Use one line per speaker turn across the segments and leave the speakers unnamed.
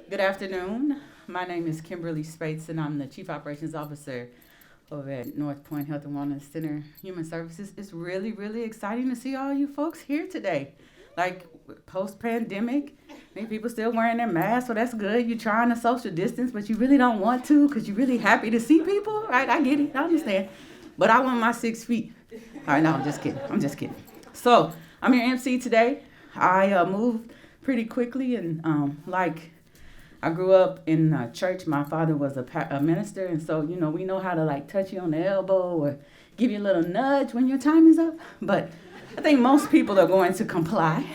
Good afternoon. My name is Kimberly Spates, and I'm the Chief Operations Officer over at NorthPoint Health Wellness Center, Human Services. It's really, really exciting to see all you folks here today. Like post-pandemic, many people still wearing their masks, so that's good. You're trying to social distance, but you really don't want to because you're really happy to see people, right? I get it. I understand. But I want my 6 feet. All right, no, I'm just kidding. I'm just kidding. So I'm your MC today. I moved pretty quickly, and I grew up in church. My father was a minister, and so we know how to like touch you on the elbow or give you a little nudge when your time is up. But I think most people are going to comply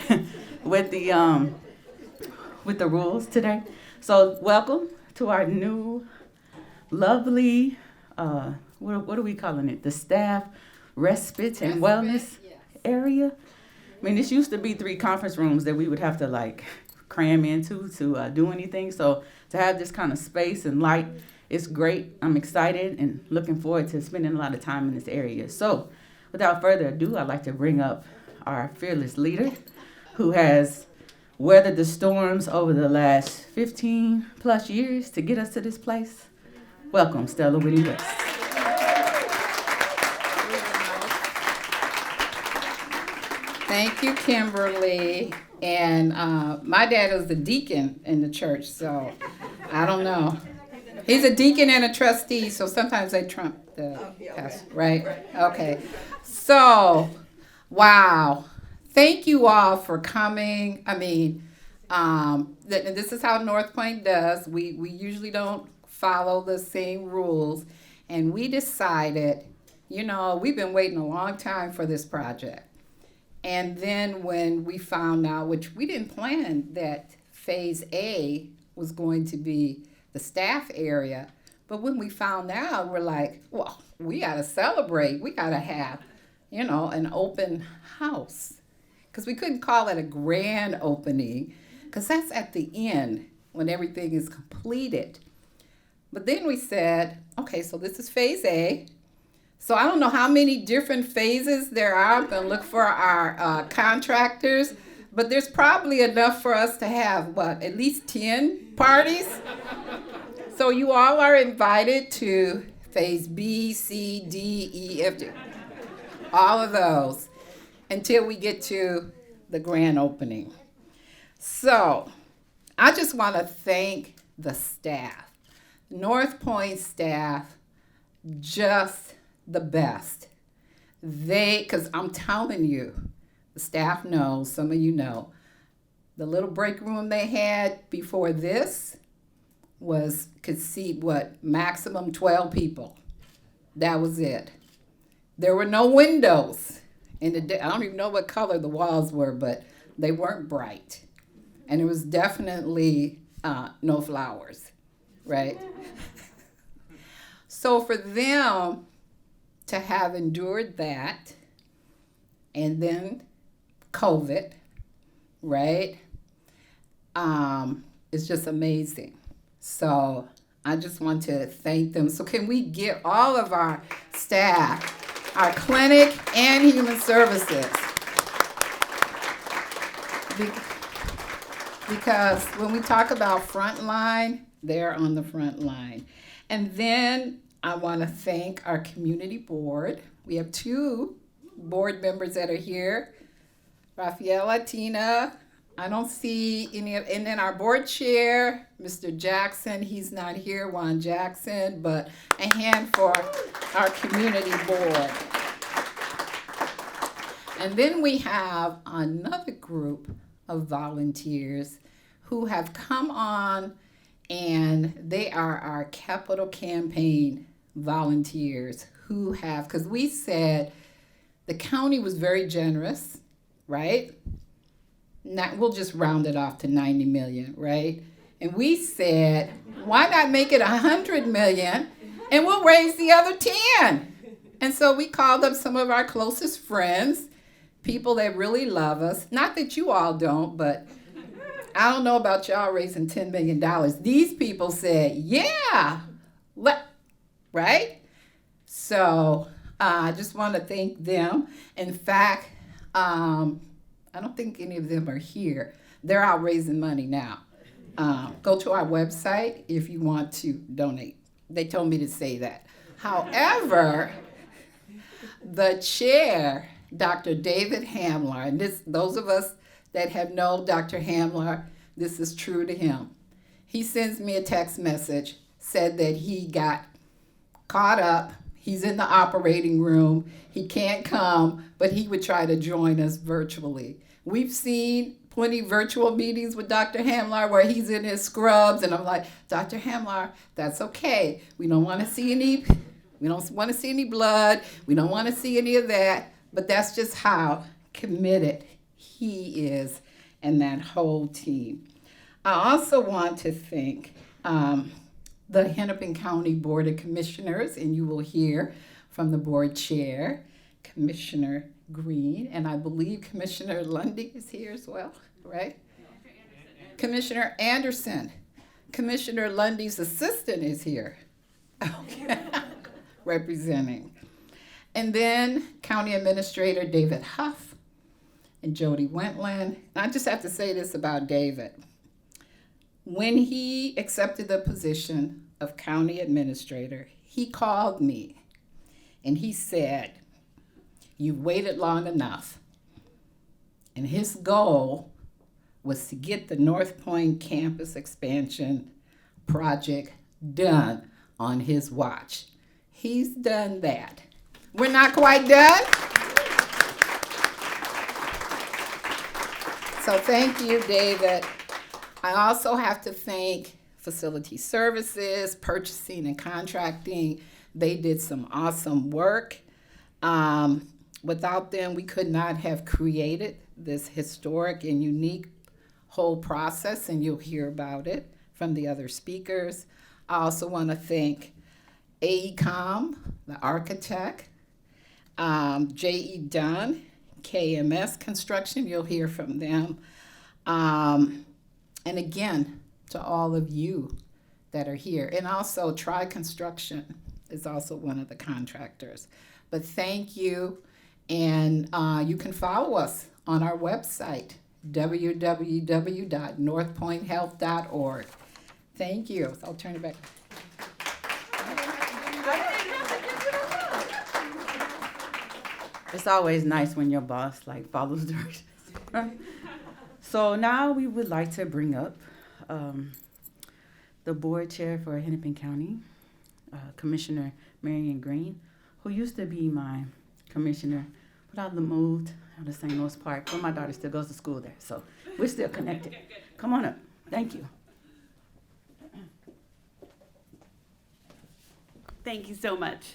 with the rules today. So welcome to our new, lovely, what are we calling it? The staff respite and wellness area. I mean, this used to be 3 conference rooms that we would have to like cram into to do anything. So to have this kind of space and light is great. I'm excited and looking forward to spending a lot of time in this area. So without further ado, I'd like to bring up our fearless leader who has weathered the storms over the last 15 plus years to get us to this place. Welcome, Stella Whitney-West.
Thank you, Kimberly. And my dad was a deacon in the church, so I don't know. He's a deacon and a trustee, so sometimes they trump the pastor, right? Okay. So, wow. Thank you all for coming. I mean, this is how NorthPoint does. We usually don't follow the same rules, and we decided, we've been waiting a long time for this project. And then when we found out, which we didn't plan, that phase A was going to be the staff area, but when we found out, we're like, well, we got to celebrate. We got to have, an open house. Because we couldn't call it a grand opening, because that's at the end when everything is completed. But then we said, okay, so this is phase A. So I don't know how many different phases there are. I'm going to look for our contractors. But there's probably enough for us to have, at least 10 parties? So you all are invited to phase B, C, D, E, F, G. All of those until we get to the grand opening. So I just want to thank the staff. NorthPoint staff, just the best. Because I'm telling you, the staff knows, some of you know, the little break room they had before this could seat maximum 12 people. That was it. There were no windows. I don't even know what color the walls were, but they weren't bright. And there was definitely no flowers, right? So for them to have endured that, and then COVID, right? It's just amazing. So I just want to thank them. So can we get all of our staff, our clinic and human services? Because when we talk about frontline, they're on the front line. And then I want to thank our community board. We have 2 board members that are here. Rafaela, Tina, I don't see any of, and then our board chair, Mr. Jackson, he's not here, Juan Jackson, but a hand for our community board. And then we have another group of volunteers who have come on, and they are our capital campaign volunteers who have, because we said the county was very generous, right? We'll just round it off to 90 million, right? And we said, why not make it 100 million and we'll raise the other 10? And so we called up some of our closest friends, people that really love us. Not that you all don't, but I don't know about y'all raising $10 million. These people said, yeah, right? So I just want to thank them. In fact, I don't think any of them are here. They're out raising money now. Go to our website if you want to donate. They told me to say that. However, the chair, Dr. David Hamler, and those of us that have known Dr. Hamler, this is true to him. He sends me a text message, said that he got caught up. He's in the operating room. He can't come, but he would try to join us virtually. We've seen plenty virtual meetings with Dr. Hamler where he's in his scrubs, and I'm like, Dr. Hamler, that's okay. We don't want to see any blood. We don't want to see any of that. But that's just how committed he is and that whole team. I also want to thank the Hennepin County Board of Commissioners, and you will hear from the board chair, Commissioner Greene, and I believe Commissioner Lundy is here as well, right? Commissioner Anderson. Commissioner Lundy's assistant is here, okay, representing. And then County Administrator David Hough and Jody Wentland. And I just have to say this about David. When he accepted the position of county administrator, he called me and he said, "You've waited long enough." And his goal was to get the NorthPoint campus expansion project done on his watch. He's done that. We're not quite done. So thank you, David. I also have to thank Facility Services, Purchasing and Contracting. They did some awesome work. Without them, we could not have created this historic and unique whole process, and you'll hear about it from the other speakers. I also want to thank AECOM, the architect, J.E. Dunn, KMS Construction, you'll hear from them. And again, to all of you that are here. And also, Construction is also one of the contractors. But thank you, and you can follow us on our website, www.northpointhealth.org. Thank you. I'll turn it back.
It's always nice when your boss follows directions. So now we would like to bring up the board chair for Hennepin County, Commissioner Marion Greene, who used to be my commissioner, but I moved out of St. Louis Park, but my daughter still goes to school there, so we're still connected. Come on up. Thank you.
Thank you so much.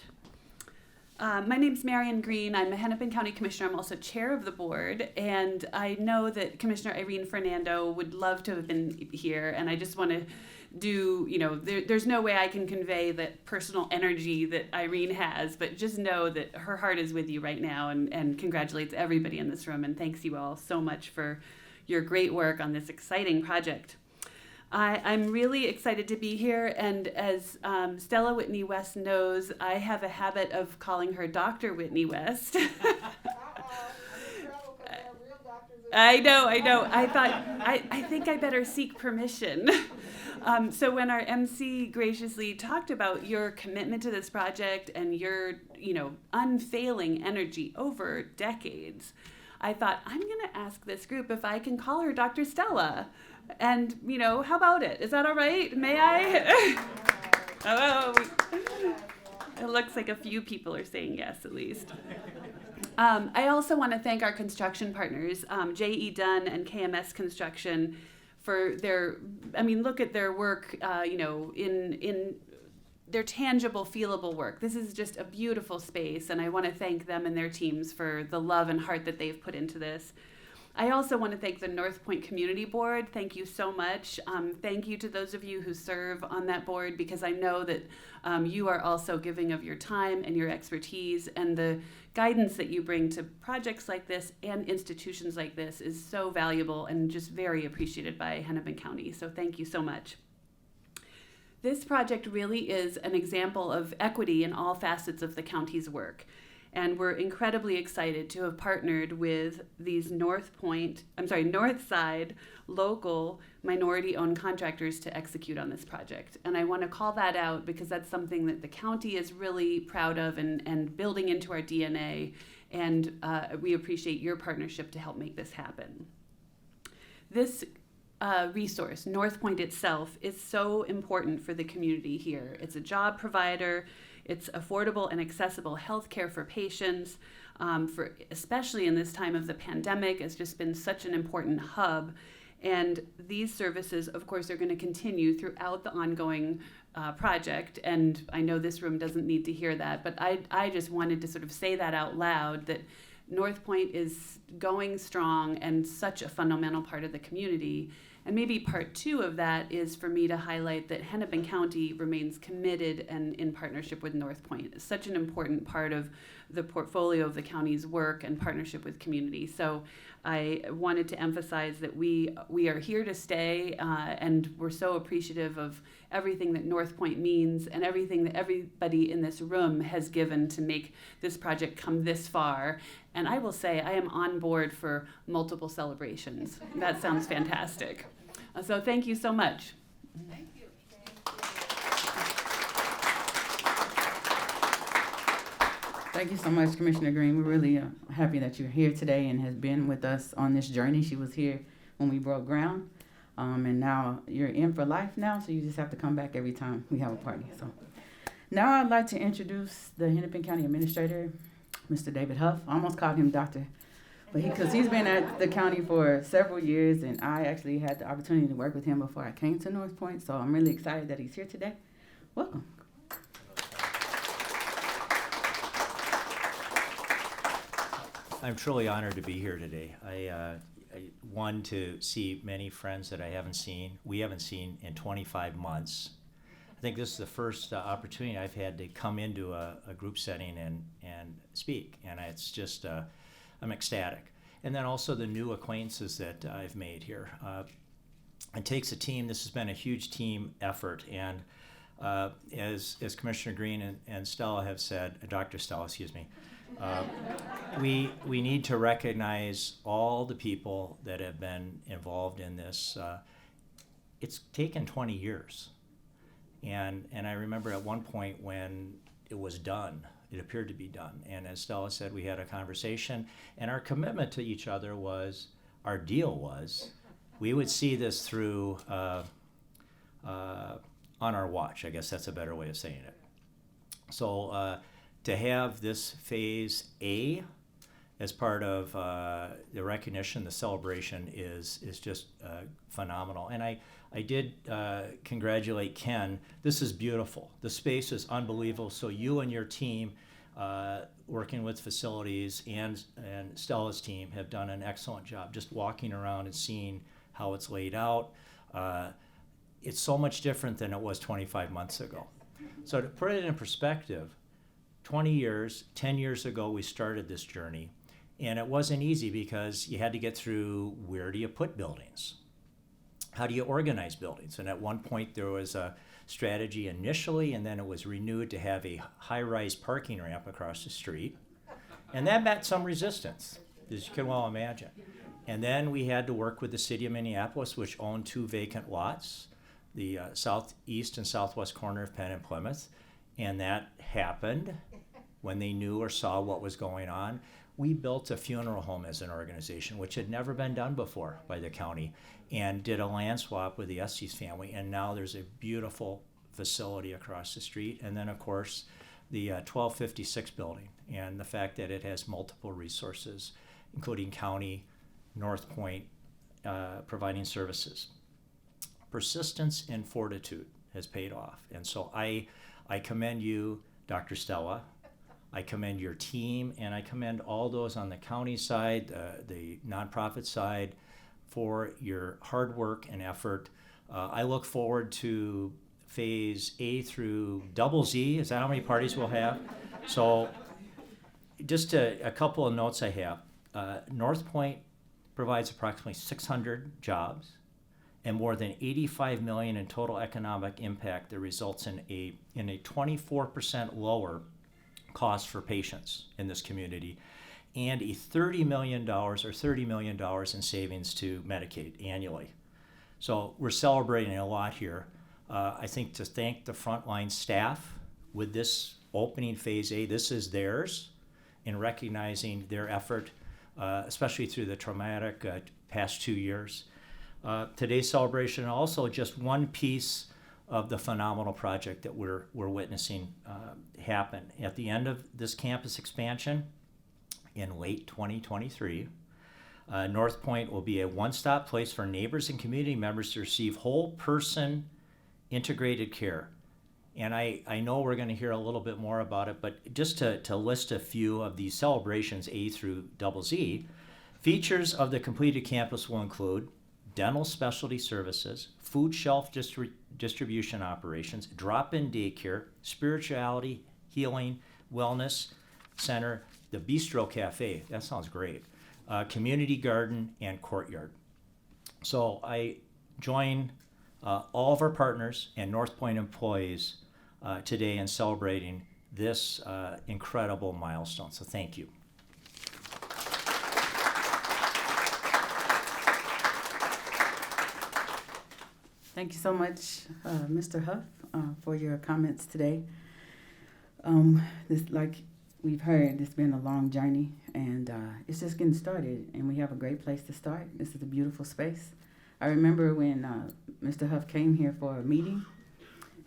My name's Marion Greene. I'm a Hennepin County Commissioner. I'm also chair of the board, and I know that Commissioner Irene Fernando would love to have been here, and I just want to there's no way I can convey that personal energy that Irene has, but just know that her heart is with you right now, and congratulates everybody in this room, and thanks you all so much for your great work on this exciting project. I'm really excited to be here, and as Stella Whitney-West knows, I have a habit of calling her Dr. Whitney-West. I know. I think I better seek permission. So when our Emcee graciously talked about your commitment to this project and your, unfailing energy over decades, I thought, I'm going to ask this group if I can call her Dr. Stella. And, how about it? Is that all right? May I? Oh, it looks like a few people are saying yes, at least. I also want to thank our construction partners, J.E. Dunn and KMS Construction, for their, look at their work, in their tangible, feelable work. This is just a beautiful space, and I want to thank them and their teams for the love and heart that they've put into this. I also want to thank the NorthPoint Community Board. Thank you so much. Thank you to those of you who serve on that board, because I know that you are also giving of your time and your expertise, and the guidance that you bring to projects like this and institutions like this is so valuable and just very appreciated by Hennepin County. So thank you so much. This project really is an example of equity in all facets of the county's work. And we're incredibly excited to have partnered with these Northside local minority-owned contractors to execute on this project. And I want to call that out because that's something that the county is really proud of and building into our DNA. And we appreciate your partnership to help make this happen. This resource, NorthPoint itself, is so important for the community here. It's a job provider. It's affordable and accessible health care for patients, especially in this time of the pandemic. It's just been such an important hub. And these services, of course, are going to continue throughout the ongoing project. And I know this room doesn't need to hear that, but I just wanted to sort of say that out loud, that NorthPoint is going strong and such a fundamental part of the community. And maybe part two of that is for me to highlight that Hennepin County remains committed and in partnership with NorthPoint. It's such an important part of the portfolio of the county's work and partnership with community. So I wanted to emphasize that we are here to stay, and we're so appreciative of everything that NorthPoint means and everything that everybody in this room has given to make this project come this far. And I will say I am on board for multiple celebrations. That sounds fantastic. So thank you so much.
Thank you.
Thank you so much, Commissioner Greene. We're really happy that you're here today and has been with us on this journey. She was here when we broke ground, and now you're in for life now, so you just have to come back every time we have a party. So now I'd like to introduce the Hennepin County Administrator, Mr. David Hough. I almost called him Doctor, but because he's been at the county for several years, and I actually had the opportunity to work with him before I came to NorthPoint, so I'm really excited that he's here today. Welcome.
I'm truly honored to be here today. I to see many friends that we haven't seen in 25 months. I think this is the first opportunity I've had to come into a group setting and speak, and it's just, I'm ecstatic. And then also the new acquaintances that I've made here. It takes a team. This has been a huge team effort, and as Commissioner Greene and Stella have said, Dr. Stella, excuse me, we need to recognize all the people that have been involved in this. It's taken 20 years. And I remember at one point when it was done, it appeared to be done. And as Stella said, we had a conversation, and our commitment to each other was, our deal was, we would see this through on our watch. I guess that's a better way of saying it. So to have this phase A as part of the recognition, the celebration is just phenomenal. And I did congratulate Ken. This is beautiful. The space is unbelievable. So you and your team, working with facilities and Stella's team, have done an excellent job just walking around and seeing how it's laid out. It's so much different than it was 25 months ago. So to put it in perspective, 20 years, 10 years ago, we started this journey, and it wasn't easy because you had to get through, where do you put buildings? How do you organize buildings? And at one point there was a strategy initially, and then it was renewed to have a high-rise parking ramp across the street. And that met some resistance, as you can well imagine. And then we had to work with the city of Minneapolis, which owned 2 vacant lots, the southeast and southwest corner of Penn and Plymouth. And that happened when they knew or saw what was going on. We built a funeral home as an organization, which had never been done before by the county, and did a land swap with the Estes family. And now there's a beautiful facility across the street. And then, of course, the 1256 building, and the fact that it has multiple resources, including county, NorthPoint, providing services. Persistence and fortitude has paid off. And so I commend you, Dr. Stella. I commend your team, and I commend all those on the county side, the nonprofit side, for your hard work and effort. I look forward to phase A through double Z. Is that how many parties we'll have? So just a couple of notes I have. NorthPoint provides approximately 600 jobs and more than 85 million in total economic impact that results in a 24% lower cost for patients in this community, and a $30 million in savings to Medicaid annually. So we're celebrating a lot here. I think to thank the frontline staff with this opening Phase A, this is theirs, in recognizing their effort, especially through the traumatic past 2 years. Today's celebration also just one piece of the phenomenal project that we're witnessing happen. At the end of this campus expansion in late 2023, NorthPoint will be a one-stop place for neighbors and community members to receive whole person integrated care. And I know we're going to hear a little bit more about it, but just to list a few of these celebrations, A through Z, features of the completed campus will include dental specialty services, food shelf distribution operations, drop-in daycare, spirituality, healing, wellness center, the Bistro Cafe, that sounds great, community garden, and courtyard. So I join all of our partners and NorthPoint employees today in celebrating this incredible milestone. So thank you.
Thank you so much, Mr. Hough, for your comments today. This, like we've heard, it's been a long journey, and it's just getting started, and we have a great place to start. This is a beautiful space. I remember when Mr. Hough came here for a meeting,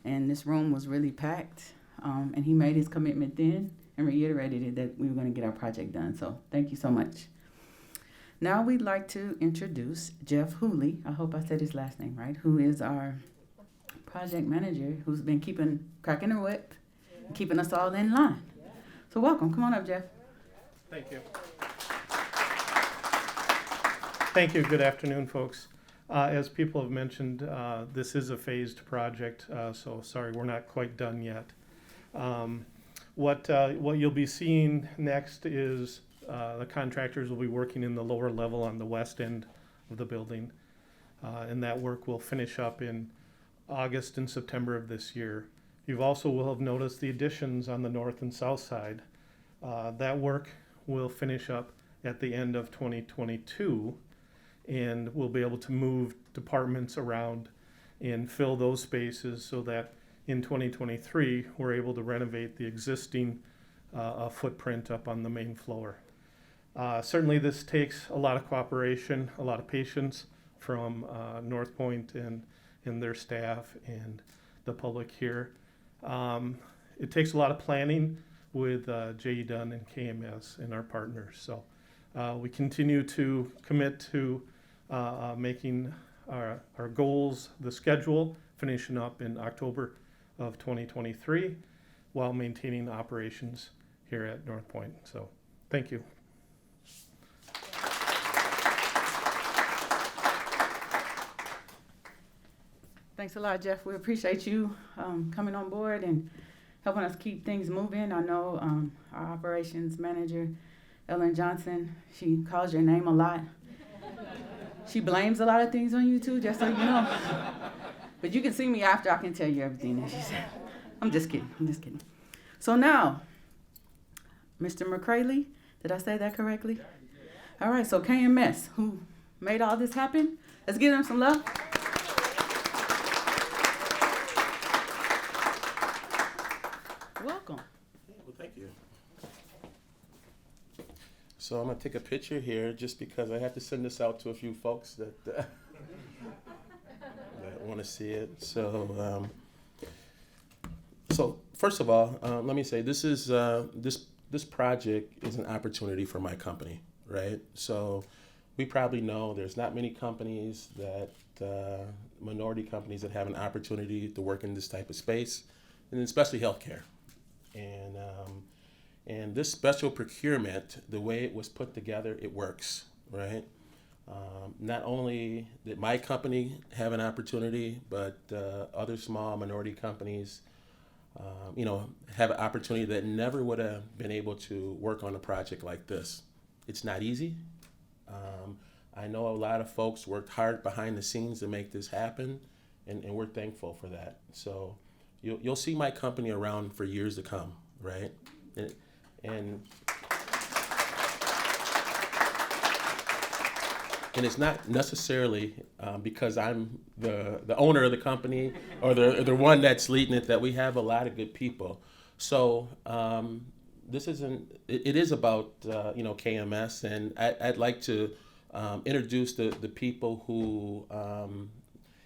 and this room was really packed, and he made his commitment then and reiterated it that we were going to get our project done. So thank you so much. Now we'd like to introduce Jeff Houle, I hope I said his last name right, who is our project manager, who's been cracking her whip, and keeping us all in line. So welcome. Come on up, Jeff.
Thank you. Thank you. Good afternoon, folks. As people have mentioned, this is a phased project, so sorry, we're not quite done yet. What you'll be seeing next is the contractors will be working in the lower level on the west end of the building, and that work will finish up in August and September of this year. You also will have noticed the additions on the north and south side. That work will finish up at the end of 2022, and we'll be able to move departments around and fill those spaces so that in 2023 we're able to renovate the existing footprint up on the main floor. Certainly this takes a lot of cooperation, a lot of patience from NorthPoint and their staff and the public here. It takes a lot of planning with J.E. Dunn and KMS and our partners. So we continue to commit to making our goals, the schedule, finishing up in October of 2023 while maintaining operations here at NorthPoint. So thank you.
Thanks a lot, Jeff. We appreciate you coming on board and helping us keep things moving. I know our operations manager, Ellen Johnson, she calls your name a lot. She blames a lot of things on you too, just so you know. But you can see me after, I can tell you everything that she said. I'm just kidding. So now, Mr. McCraley, did I say that correctly? All right, so KMS, who made all this happen, let's give them some love. Welcome.
Well, thank you. So I'm going to take a picture here just because I have to send this out to a few folks that, that want to see it. So first of all, let me say this is this project is an opportunity for my company, right? So we probably know there's not many companies that minority companies that have an opportunity to work in this type of space, and especially healthcare. And this special procurement, the way it was put together, it works, right? Not only did my company have an opportunity, but other small minority companies, have an opportunity that never would have been able to work on a project like this. It's not easy. I know a lot of folks worked hard behind the scenes to make this happen, and we're thankful for that. So you'll see my company around for years to come, right? And And it's not necessarily because I'm the owner of the company or the one that's leading it, that we have a lot of good people. So this isn't, it is about, KMS, and I'd like to introduce the people who,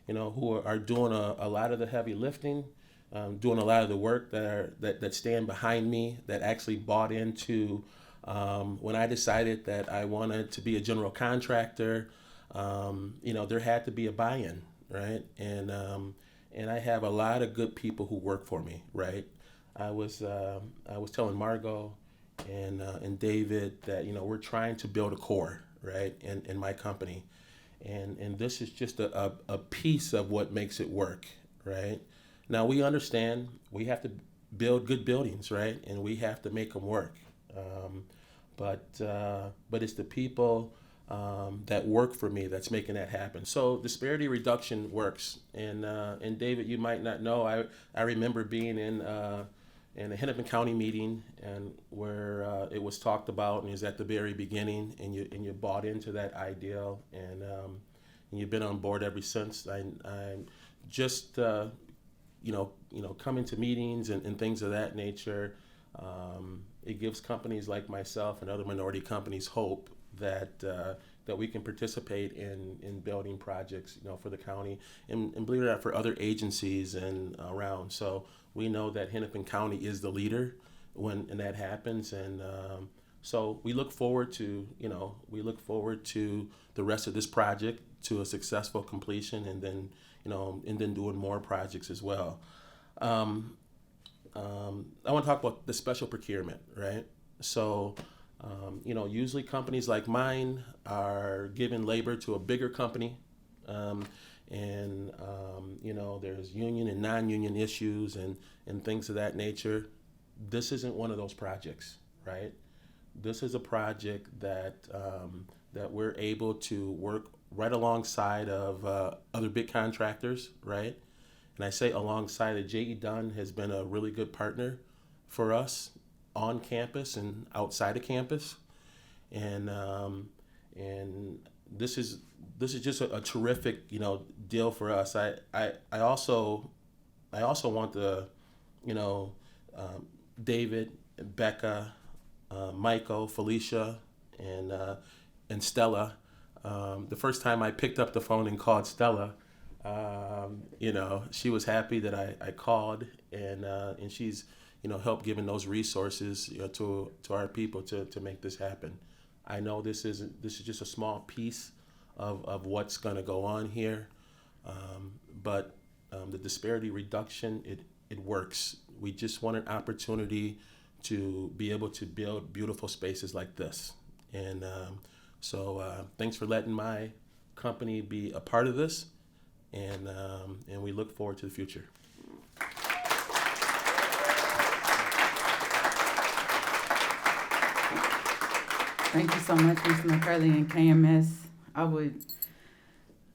who are doing a lot of the heavy lifting, doing a lot of the work that stand behind me, that actually bought into when I decided that I wanted to be a general contractor. There had to be a buy-in, right? And I have a lot of good people who work for me, right? I was telling Margot and David that we're trying to build a core, right, in my company, and this is just a piece of what makes it work, right? Now we understand we have to build good buildings, right, and we have to make them work, but it's the people that work for me that's making that happen. So disparity reduction works, and David, you might not know, I remember being in a Hennepin County meeting, and where it was talked about, and it was at the very beginning, and you bought into that ideal, and you've been on board ever since. I'm just coming to meetings and things of that nature. It gives companies like myself and other minority companies hope that we can participate in building projects, for the county, and believe it or not, for other agencies and around. So we know that Hennepin County is the leader when that happens, and so we look forward to the rest of this project, to a successful completion, and then doing more projects as well. I want to talk about the special procurement, right? So, usually companies like mine are giving labor to a bigger company, there's union and non-union issues and things of that nature. This isn't one of those projects, right? This is a project that we're able to work right alongside of other big contractors, right? And I say alongside of J.E. Dunn has been a really good partner for us on campus and outside of campus, and this is just a terrific deal for us. I also want the David, Becca, Michael, Felicia, and Stella. The first time I picked up the phone and called Stella, she was happy that I called, and she's helped giving those resources to our people to make this happen. I know this is just a small piece of what's going to go on here, but the disparity reduction, it works. We just want an opportunity to be able to build beautiful spaces like this, and so thanks for letting my company be a part of this, and we look forward to the future.
Thank you so much, Mr. McCraley and KMS. I would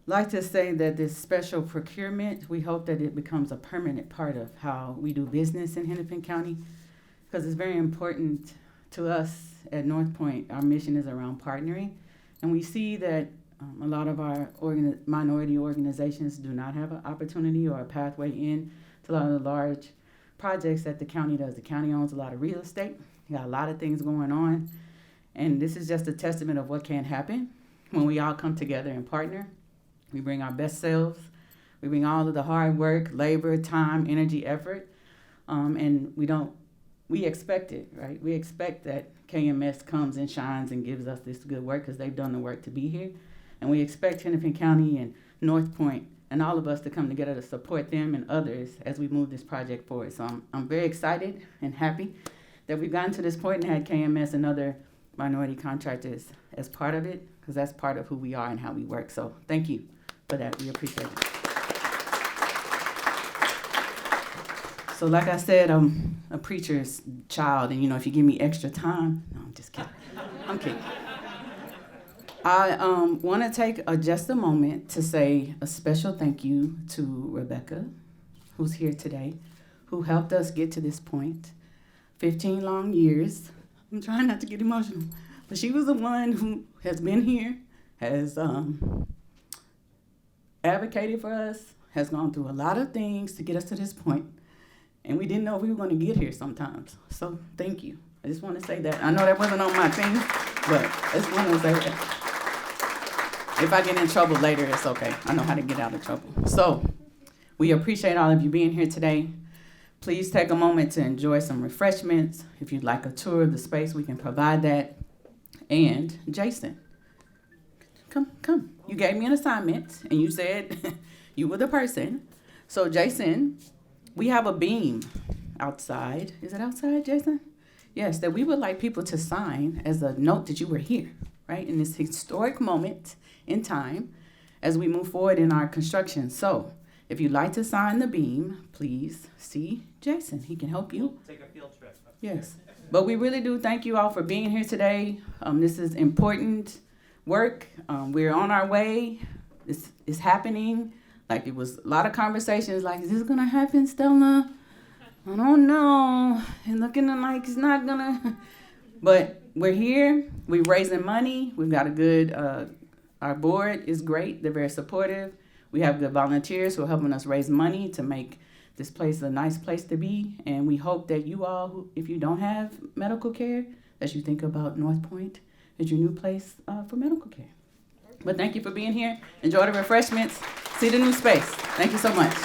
like to say that this special procurement, we hope that it becomes a permanent part of how we do business in Hennepin County, because it's very important to us at NorthPoint. Our mission is around partnering, and we see that a lot of our minority organizations do not have an opportunity or a pathway in to a lot of the large projects that the county does. The county owns a lot of real estate. You got a lot of things going on. And this is just a testament of what can happen when we all come together and partner. We bring our best selves. We bring all of the hard work, labor, time, energy, effort. And we expect it, right? We expect that KMS comes and shines and gives us this good work because they've done the work to be here. And we expect Hennepin County and NorthPoint and all of us to come together to support them and others as we move this project forward. So I'm very excited and happy that we've gotten to this point and had KMS and other minority contractors as part of it, because that's part of who we are and how we work. So thank you for that. We appreciate it. So like I said, I'm a preacher's child, and if you give me extra time, no, I'm just kidding. I'm kidding. I want to take just a moment to say a special thank you to Rebecca, who's here today, who helped us get to this point. 15 long years. I'm trying not to get emotional, but she was the one who has been here has advocated for us, has gone through a lot of things to get us to this point, and we didn't know we were going to get here sometimes. So thank you. I just want to say that. I know that wasn't on my thing, but I just want to say that. If I get in trouble later, it's okay. I know how to get out of trouble. So we appreciate all of you being here today. Please take a moment to enjoy some refreshments. If you'd like a tour of the space, we can provide that. And Jason, come. You gave me an assignment, and you said you were the person. So Jason, we have a beam outside. Is it outside, Jason? Yes, that we would like people to sign as a note that you were here, right? In this historic moment in time as we move forward in our construction. So if you'd like to sign the beam, please see Jason. He can help you.
Take a field trip.
Yes. But we really do thank you all for being here today. This is important work. We're on our way. This is happening. Like, it was a lot of conversations like, is this going to happen, Stella? I don't know. And looking like it's not going to. But we're here. We're raising money. We've got a good, our board is great. They're very supportive. We have good volunteers who are helping us raise money to make this place a nice place to be. And we hope that you all, who, if you don't have medical care, that you think about NorthPoint as your new place for medical care. But thank you for being here. Enjoy the refreshments. See the new space. Thank you so much.